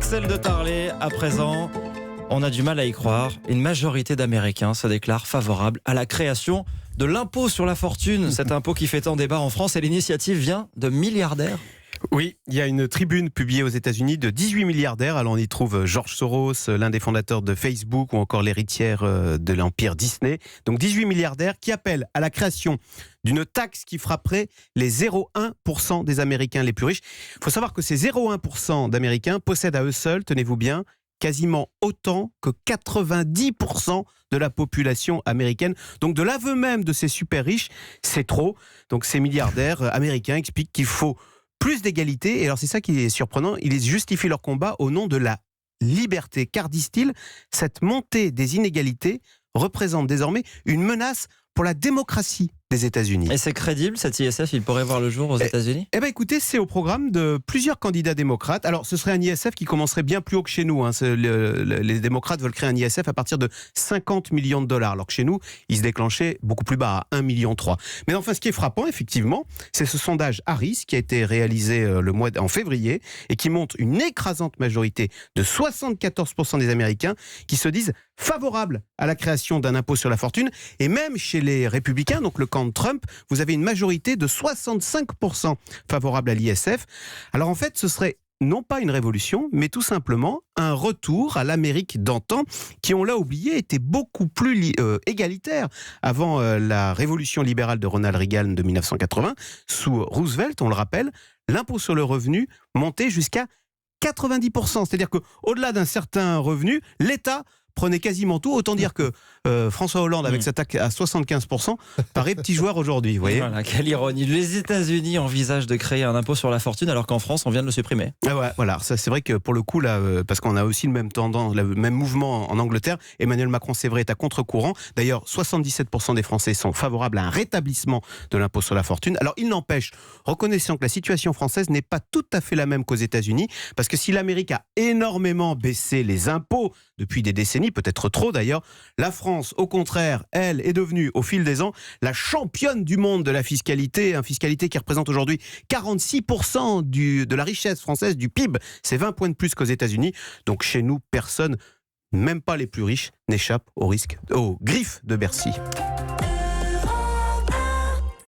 Axel de Tarlet, à présent, on a du mal à y croire. Une majorité d'Américains se déclarent favorables à la création de l'impôt sur la fortune. Cet impôt qui fait tant débat en France, et l'initiative vient de milliardaires. Oui, il y a une tribune publiée aux États-Unis de 18 milliardaires. Alors on y trouve George Soros, l'un des fondateurs de Facebook, ou encore l'héritière de l'empire Disney. Donc 18 milliardaires qui appellent à la création d'une taxe qui frapperait les 0,1% des Américains les plus riches. Il faut savoir que ces 0,1% d'Américains possèdent à eux seuls, tenez-vous bien, quasiment autant que 90% de la population américaine. Donc de l'aveu même de ces super riches, c'est trop. Donc ces milliardaires américains expliquent qu'il faut plus d'égalité. Et alors c'est ça qui est surprenant, ils justifient leur combat au nom de la liberté. Car, disent-ils, cette montée des inégalités représente désormais une menace pour la démocratie des États-Unis. Et c'est crédible, cet ISF, il pourrait voir le jour aux États-Unis ? Eh bien écoutez, c'est au programme de plusieurs candidats démocrates. Alors ce serait un ISF qui commencerait bien plus haut que chez nous. Les démocrates veulent créer un ISF à partir de 50 millions de dollars, alors que chez nous, il se déclenchait beaucoup plus bas, à 1,3 million. Mais enfin, ce qui est frappant, effectivement, c'est ce sondage Harris qui a été réalisé en février et qui montre une écrasante majorité de 74% des Américains qui se disent favorables à la création d'un impôt sur la fortune. Et même chez les républicains, donc le camp de Trump, vous avez une majorité de 65% favorable à l'ISF. Alors en fait, ce serait non pas une révolution, mais tout simplement un retour à l'Amérique d'antan, qui, on l'a oublié, était beaucoup plus égalitaire avant la révolution libérale de Ronald Reagan de 1980. Sous Roosevelt, on le rappelle, l'impôt sur le revenu montait jusqu'à 90%. C'est-à-dire qu'au-delà d'un certain revenu, l'État prenait quasiment tout. Autant dire que François Hollande, avec sa taxe à 75%, paraît petit joueur aujourd'hui. Vous voyez ? Voilà, quelle ironie. Les États-Unis envisagent de créer un impôt sur la fortune, alors qu'en France, on vient de le supprimer. Ah ouais, voilà, ça, c'est vrai que pour le coup, là, parce qu'on a aussi le même tendance, le même mouvement en Angleterre, Emmanuel Macron, c'est vrai, est à contre-courant. D'ailleurs, 77% des Français sont favorables à un rétablissement de l'impôt sur la fortune. Alors, il n'empêche, reconnaissant que la situation française n'est pas tout à fait la même qu'aux États-Unis, parce que si l'Amérique a énormément baissé les impôts depuis des décennies, peut-être trop d'ailleurs, la France, au contraire, elle, est devenue, au fil des ans, la championne du monde de la fiscalité, une fiscalité qui représente aujourd'hui 46% de la richesse française, du PIB. C'est 20 points de plus qu'aux États-Unis. Donc chez nous, personne, même pas les plus riches, n'échappe aux griffes de Bercy.